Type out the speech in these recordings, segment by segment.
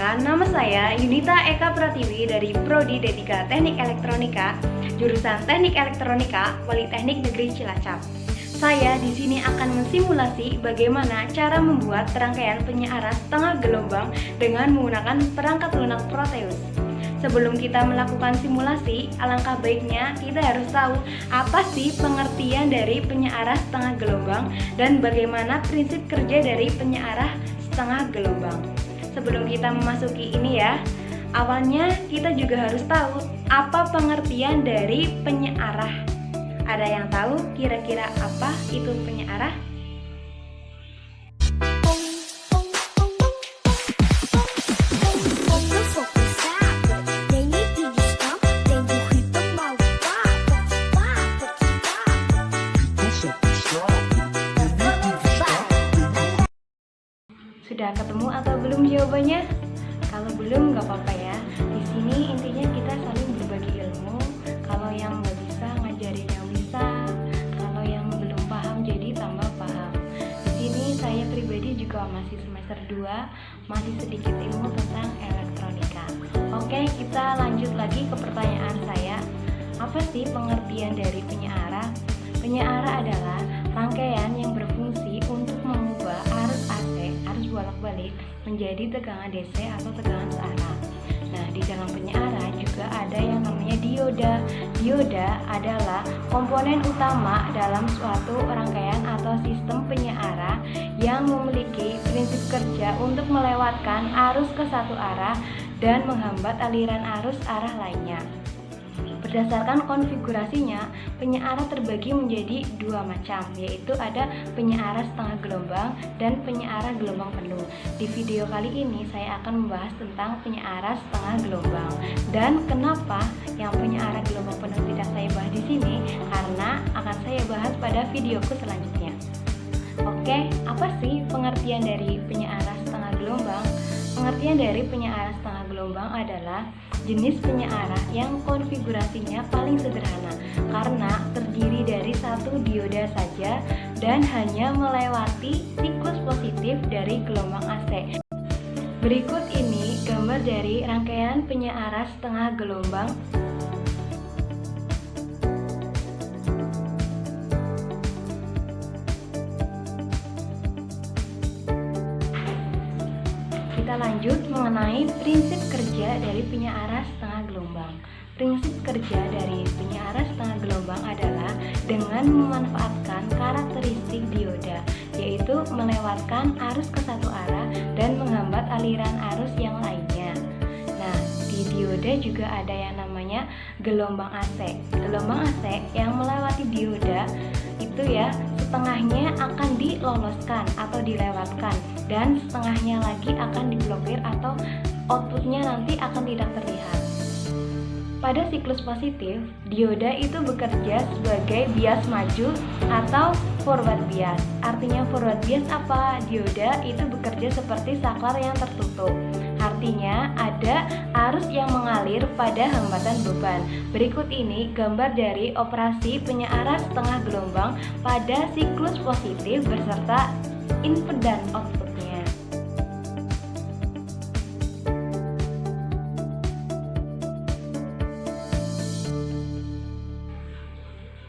Perkenalkan, nama saya Yunita Eka Pratiwi dari Prodi D3 Teknik Elektronika, jurusan Teknik Elektronika, Politeknik Negeri Cilacap. Saya di sini akan mensimulasi bagaimana cara membuat rangkaian penyiaran setengah gelombang dengan menggunakan perangkat lunak Proteus. Sebelum kita melakukan simulasi, alangkah baiknya kita harus tahu apa sih pengertian dari penyiaran setengah gelombang dan bagaimana prinsip kerja dari penyiaran setengah gelombang. Sebelum kita memasuki ini ya, awalnya kita juga harus tahu apa pengertian dari penyiarah. Ada yang tahu kira-kira apa itu penyiarah? Sudah ketemu atau belum jawabannya? Kalau belum nggak apa-apa ya. Di sini intinya kita saling berbagi ilmu. Kalau yang nggak bisa ngajarin yang bisa. Kalau yang belum paham jadi tambah paham. Di sini saya pribadi juga masih semester 2, masih sedikit ilmu tentang elektronika. Oke, kita lanjut lagi ke pertanyaan saya. Apa sih pengertian dari penyiarah? Penyiarah adalah rangkaian yang berfungsi untuk mengubah arus AC, arus bolak-balik, menjadi tegangan DC atau tegangan searah. Nah, di dalam penyiarah juga ada yang namanya dioda. Dioda adalah komponen utama dalam suatu rangkaian atau sistem penyiarah yang memiliki prinsip kerja untuk melewatkan arus ke satu arah dan menghambat aliran arus arah lainnya. Berdasarkan konfigurasinya, penyiarah terbagi menjadi dua macam, yaitu ada penyiarah setengah gelombang dan penyiarah gelombang penuh. Di video kali ini saya akan membahas tentang penyiarah setengah gelombang. Dan kenapa yang penyiarah gelombang penuh tidak saya bahas di sini? Karena akan saya bahas pada videoku selanjutnya. Oke, apa sih pengertian dari penyiarah setengah gelombang? Pengertian dari penyiarah setengah gelombang adalah jenis penyiarah yang konfigurasinya paling sederhana karena terdiri dari satu dioda saja dan hanya melewati siklus positif dari gelombang AC. Berikut ini gambar dari rangkaian penyiarah setengah gelombang. Kita lanjut mengenai prinsip kerja dari penyiarah setengah gelombang. Prinsip kerja dari penyiarah setengah gelombang adalah dengan memanfaatkan karakteristik dioda, yaitu melewatkan arus ke satu arah dan menghambat aliran arus yang lainnya. Nah, di dioda juga ada yang namanya gelombang AC. Gelombang AC yang melewati dioda itu ya, setengahnya akan diloloskan atau dilewatkan dan setengahnya lagi akan diblokir atau outputnya nanti akan tidak terlihat. Pada siklus positif, dioda itu bekerja sebagai bias maju atau forward bias. Artinya forward bias apa? Dioda itu bekerja seperti saklar yang tertutup. Artinya ada arus yang mengalir pada hambatan beban. Berikut ini gambar dari operasi penyiarah setengah gelombang pada siklus positif beserta input dan outputnya.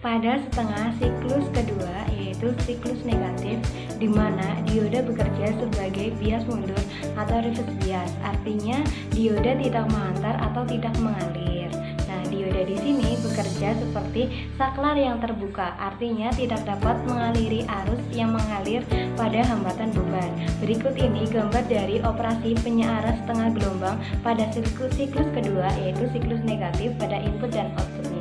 Pada setengah siklus kedua, yaitu siklus negatif, di mana dioda bekerja sebagai bias mundur atau reverse bias. Artinya dioda tidak menghantar atau tidak mengalir. Nah, dioda di sini bekerja seperti saklar yang terbuka, artinya tidak dapat mengaliri arus yang mengalir pada hambatan beban. Berikut ini gambar dari operasi penyiarah setengah gelombang pada siklus kedua, yaitu siklus negatif pada input dan outputnya.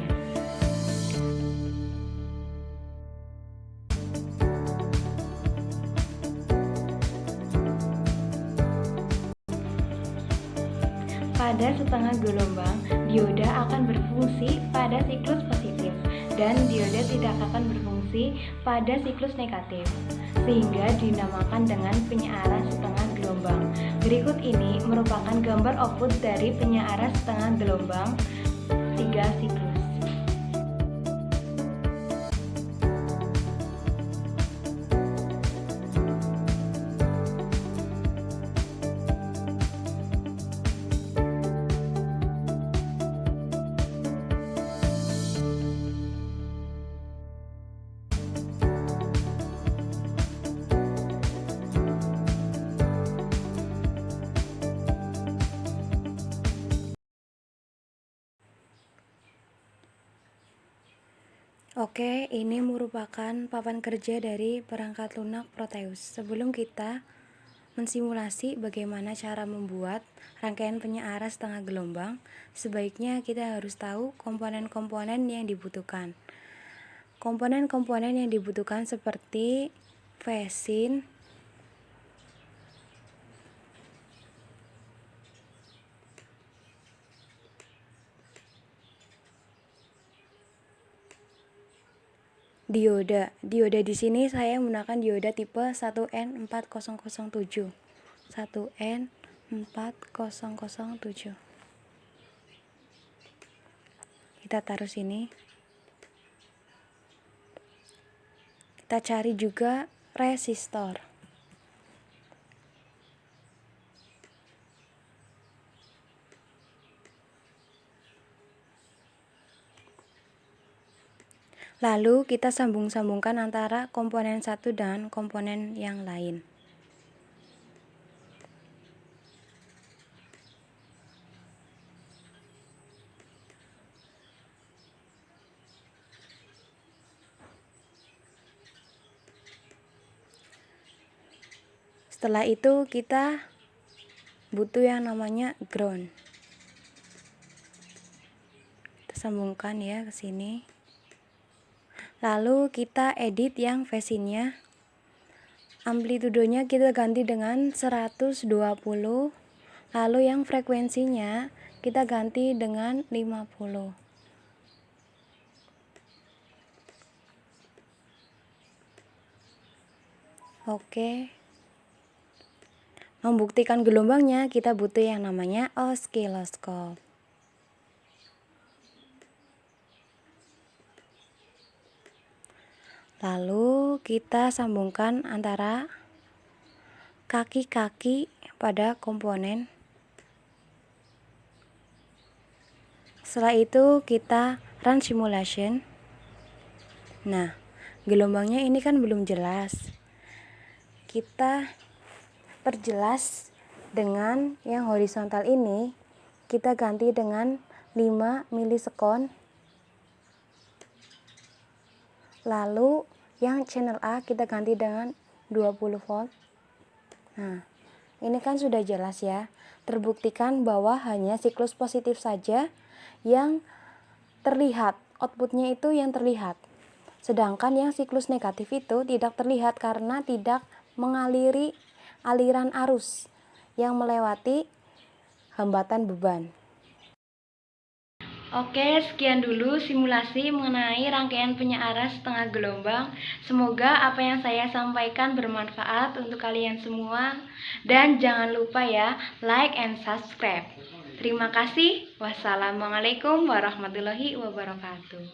Pada setengah gelombang, dioda akan berfungsi pada siklus positif dan dioda tidak akan berfungsi pada siklus negatif, sehingga dinamakan dengan penyiarah setengah gelombang. Berikut ini merupakan gambar output dari penyiarah setengah gelombang 3 siklus. Oke, ini merupakan papan kerja dari perangkat lunak Proteus. Sebelum kita mensimulasi bagaimana cara membuat rangkaian penyeara setengah gelombang, sebaiknya kita harus tahu komponen-komponen yang dibutuhkan. Komponen-komponen yang dibutuhkan seperti vesin, dioda. Dioda di sini saya menggunakan dioda tipe 1N4007. 1N4007. Kita taruh sini. Kita cari juga resistor. Lalu kita sambung-sambungkan antara komponen satu dan komponen yang lain. Setelah itu kita butuh yang namanya ground. Kita sambungkan ya ke sini. Lalu kita edit yang vesinnya. Amplitudonya kita ganti dengan 120. Lalu yang frekuensinya kita ganti dengan 50. Oke. Membuktikan gelombangnya kita butuh yang namanya oskiloscope. Lalu kita sambungkan antara kaki-kaki pada komponen. Setelah itu kita run simulation. Nah, gelombangnya ini kan belum jelas. Kita perjelas dengan yang horizontal ini, kita ganti dengan 5 milisekon. Lalu yang channel A kita ganti dengan 20 volt. Nah, ini kan sudah jelas ya. Terbuktikan bahwa hanya siklus positif saja yang terlihat. Outputnya itu yang terlihat. Sedangkan yang siklus negatif itu tidak terlihat karena tidak mengaliri aliran arus yang melewati hambatan beban. Oke, sekian dulu simulasi mengenai rangkaian penyeara setengah gelombang. Semoga apa yang saya sampaikan bermanfaat untuk kalian semua. Dan jangan lupa ya, like and subscribe. Terima kasih. Wassalamualaikum warahmatullahi wabarakatuh.